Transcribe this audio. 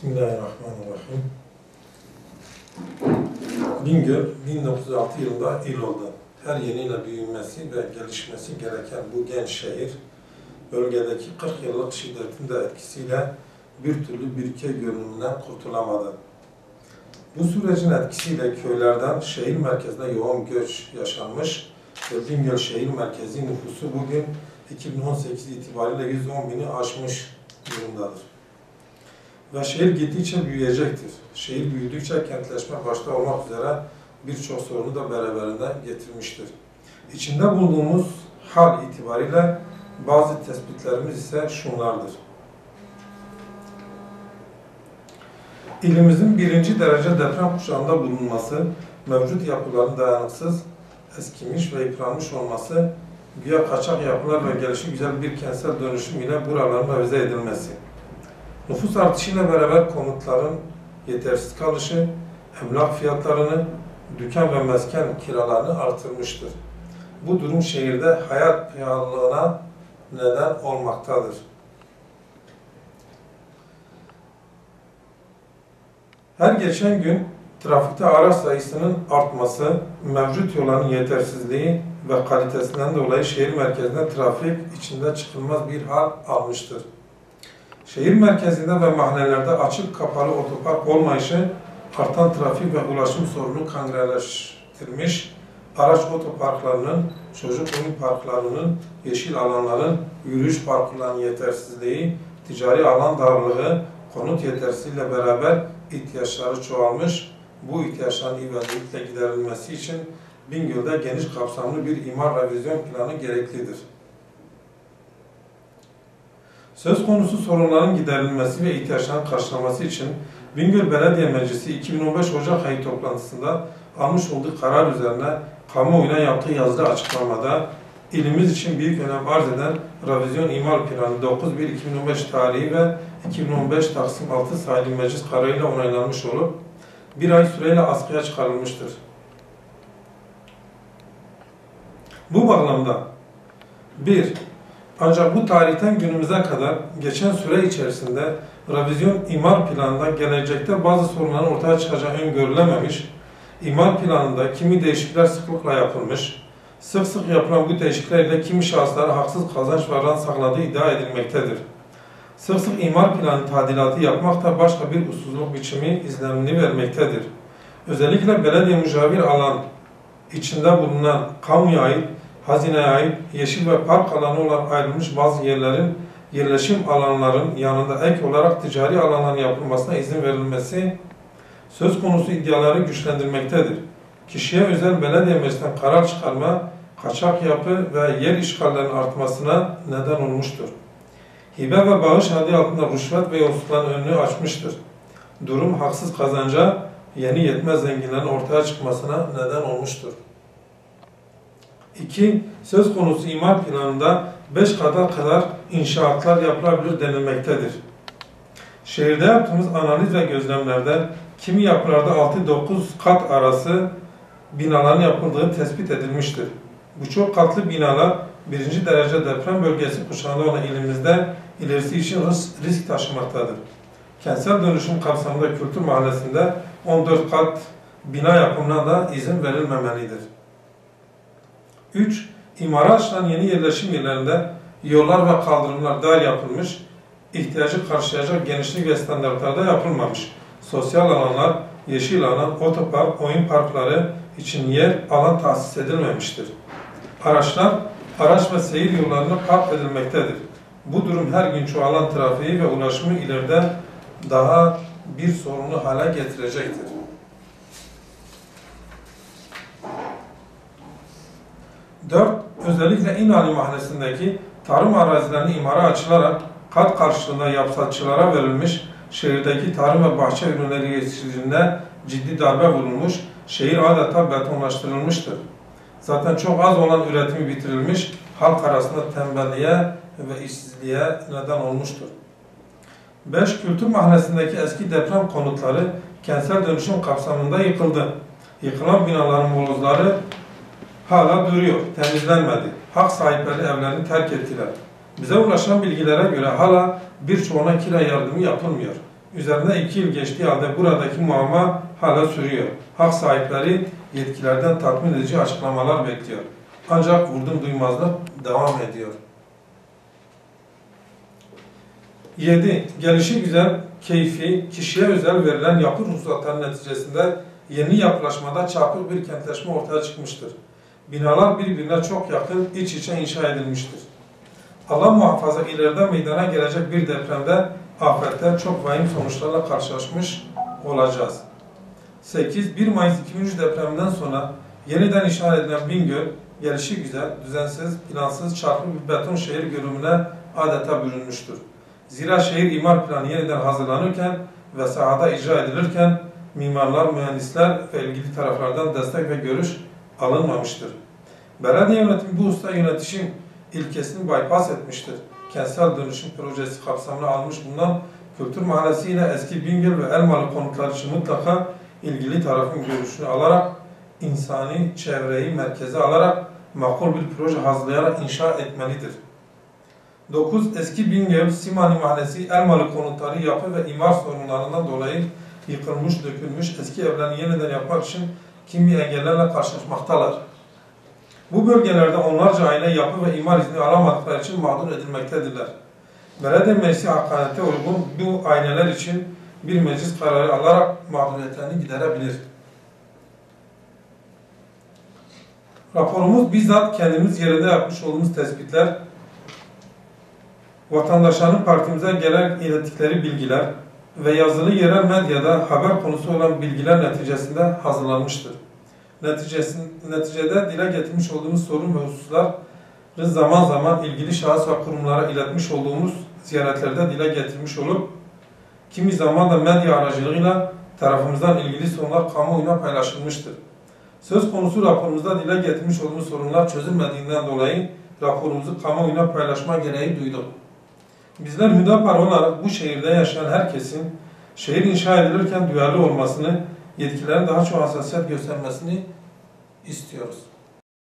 Bismillahirrahmanirrahim. Bingöl, 1906 yılında il oldu. Her yeniyle büyümesi ve gelişmesi gereken bu genç şehir, bölgedeki 40 yıllık şiddetin de etkisiyle bir türlü bir köy görünümünden kurtulamadı. Bu sürecin etkisiyle köylerden şehir merkezine yoğun göç yaşanmış ve Bingöl şehir merkezi nüfusu bugün 2018 itibariyle 110.000'i aşmış durumdadır. Ve şehir gittikçe büyüyecektir. Şehir büyüdükçe kentleşme başta olmak üzere birçok sorunu da beraberinde getirmiştir. İçinde bulunduğumuz hal itibariyle bazı tespitlerimiz ise şunlardır. İlimizin birinci derece deprem kuşağında bulunması, mevcut yapıların dayanıksız, eskimiş ve yıpranmış olması, güya kaçak yapılar ve gelişigüzel bir kentsel dönüşüm ile buraların revize edilmesi. Nüfus artışıyla beraber konutların yetersiz kalışı, emlak fiyatlarını, dükkan ve mesken kiralarını artırmıştır. Bu durum şehirde hayat pahalılığına neden olmaktadır. Her geçen gün trafikte araç sayısının artması, mevcut yolların yetersizliği ve kalitesinden dolayı şehir merkezinde trafik içinde çıkılmaz bir hal almıştır. Şehir merkezinde ve mahallelerde açık kapalı otopark olmayışı artan trafik ve ulaşım sorunu kangrenleştirmiş, araç otoparklarının, çocuk oyun parklarının, yeşil alanların, yürüyüş parklarının yetersizliği, ticari alan darlığı, konut yetersizliğiyle beraber ihtiyaçları çoğalmış. Bu ihtiyaçların ivedilikle giderilmesi için Bingöl'de geniş kapsamlı bir imar revizyon planı gereklidir. Söz konusu sorunların giderilmesi ve ihtiyaçların karşılaması için Bingöl Belediye Meclisi 2015 Ocak ayı toplantısında almış olduğu karar üzerine kamuoyuna yaptığı yazılı açıklamada ilimiz için büyük önem arz eden Revizyon İmar Planı 9.1.2015 tarihi ve 2015 Taksim 6 sayılı meclis kararıyla onaylanmış olup bir ay süreyle askıya çıkarılmıştır. Bu bağlamda 1. Ancak bu tarihten günümüze kadar geçen süre içerisinde revizyon imar planında gelecekte bazı sorunların ortaya çıkacağı öngörülememiş, imar planında kimi değişiklikler sıklıkla yapılmış, sık sık yapılan bu değişikliklerle kimi şahıslara haksız kazanç ve rant sağladığı iddia edilmektedir. Sık sık imar planı tadilatı yapmak da başka bir usulsüzlük biçimi izlenimini vermektedir. Özellikle belediye müşavir alan içinde bulunan kamuya ait, hazineye ait yeşil ve park alanı olarak ayrılmış bazı yerlerin yerleşim alanların yanında ek olarak ticari alanların yapılmasına izin verilmesi söz konusu iddiaları güçlendirmektedir. Kişiye özel belediye meclisinden karar çıkarma, kaçak yapı ve yer işgallerinin artmasına neden olmuştur. Hibe ve bağış adı altında rüşvet ve yolsuzlukların önünü açmıştır. Durum haksız kazanca yeni yetmez zenginlerin ortaya çıkmasına neden olmuştur. 2. Söz konusu imar planında 5 kata kadar inşaatlar yapılabilir denilmektedir. Şehirde yaptığımız analiz ve gözlemlerde kimi yapılarda 6-9 kat arası binaların yapıldığı tespit edilmiştir. Bu çok katlı binalar birinci derece deprem bölgesi kuşağında olan ilimizde ilerisi için risk taşımaktadır. Kentsel dönüşüm kapsamında Kültür Mahallesi'nde 14 kat bina yapımına da izin verilmemelidir. 3. İmara açılan yeni yerleşim yerlerinde yollar ve kaldırımlar dar yapılmış, ihtiyacı karşılayacak genişlik ve standartlarda yapılmamış. Sosyal alanlar, yeşil alan, otopark, oyun parkları için yer, alan tahsis edilmemiştir. Araçlar, araç ve seyir yollarına park edilmektedir. Bu durum her gün çoğalan trafiği ve ulaşımı ileride daha bir sorunlu hale getirecektir. 4. Özellikle İnali Mahallesi'ndeki tarım arazilerinin imara açılarak kat karşılığında yapsatçılara verilmiş, şehirdeki tarım ve bahçe ürünleri yetiştiriciliğine ciddi darbe vurulmuş, şehir adeta betonlaştırılmıştır. Zaten çok az olan üretimi bitirilmiş, halk arasında tembelliğe ve işsizliğe neden olmuştur. 5. Kültür Mahallesi'ndeki eski deprem konutları kentsel dönüşüm kapsamında yıkıldı. Yıkılan binaların molozları hala duruyor, temizlenmedi. Hak sahipleri evlerini terk ettiler. Bize ulaşan bilgilere göre hala birçoğuna kira yardımı yapılmıyor. Üzerinde 2 yıl geçtiği halde buradaki muamma hala sürüyor. Hak sahipleri yetkilerden tatmin edici açıklamalar bekliyor. Ancak vurdum duymazlık devam ediyor. 7. Gelişigüzel, keyfi, kişiye özel verilen yapı ruhsatları neticesinde yeni yapılaşmada çarpık bir kentleşme ortaya çıkmıştır. Binalar birbirine çok yakın, iç içe inşa edilmiştir. Allah muhafaza ileride meydana gelecek bir depremde, afette çok vahim sonuçlarla karşılaşmış olacağız. 8. 1 Mayıs 2003 depreminden sonra yeniden inşa edilen Bingöl, gelişigüzel, düzensiz, plansız, çarpık bir beton şehir görünümüne adeta bürünmüştür. Zira şehir imar planı yeniden hazırlanırken ve sahada icra edilirken mimarlar, mühendisler ve ilgili taraflardan destek ve görüş alınmamıştır. Belediye yönetimi bu usta yönetişim ilkesini bypass etmiştir. Kentsel dönüşüm projesi kapsamına almış bulunan Kültür Mahallesi ile eski Bingöl ve Elmalı konutlar için mutlaka ilgili tarafın görüşünü alarak, insani çevreyi merkeze alarak makul bir proje hazırlayarak inşa etmelidir. 9. Eski Bingöl, Simani Mahallesi, Elmalı konutları yapı ve imar sorunlarından dolayı yıkılmış, dökülmüş, eski evlerini yeniden yapmak için kimi engellerle karşılaşmaktalar. Bu bölgelerde onlarca aile yapı ve imar izni alamadıkları için mağdur edilmektedirler. Belediye Meclisi hakkaniyete uygun bu aileler için bir meclis kararı alarak mağduriyetlerini giderebilir. Raporumuz bizzat kendimiz yerinde yapmış olduğumuz tespitler, vatandaşların partimize gelen ilettikleri bilgiler ve yazılı yerel medyada haber konusu olan bilgiler neticesinde hazırlanmıştır. Neticede dile getirmiş olduğumuz sorun ve hususları zaman zaman ilgili şahıs ve kurumlara iletmiş olduğumuz ziyaretlerde dile getirmiş olup, kimi zaman da medya aracılığıyla tarafımızdan ilgili sorunlar kamuoyuna paylaşılmıştır. Söz konusu raporumuzda dile getirmiş olduğumuz sorunlar çözülmediğinden dolayı raporumuzu kamuoyuna paylaşma gereği duyduk. Bizler Hüdapar olarak bu şehirde yaşayan herkesin şehir inşa edilirken duyarlı olmasını, yetkilerin daha çok hassasiyet göstermesini istiyoruz.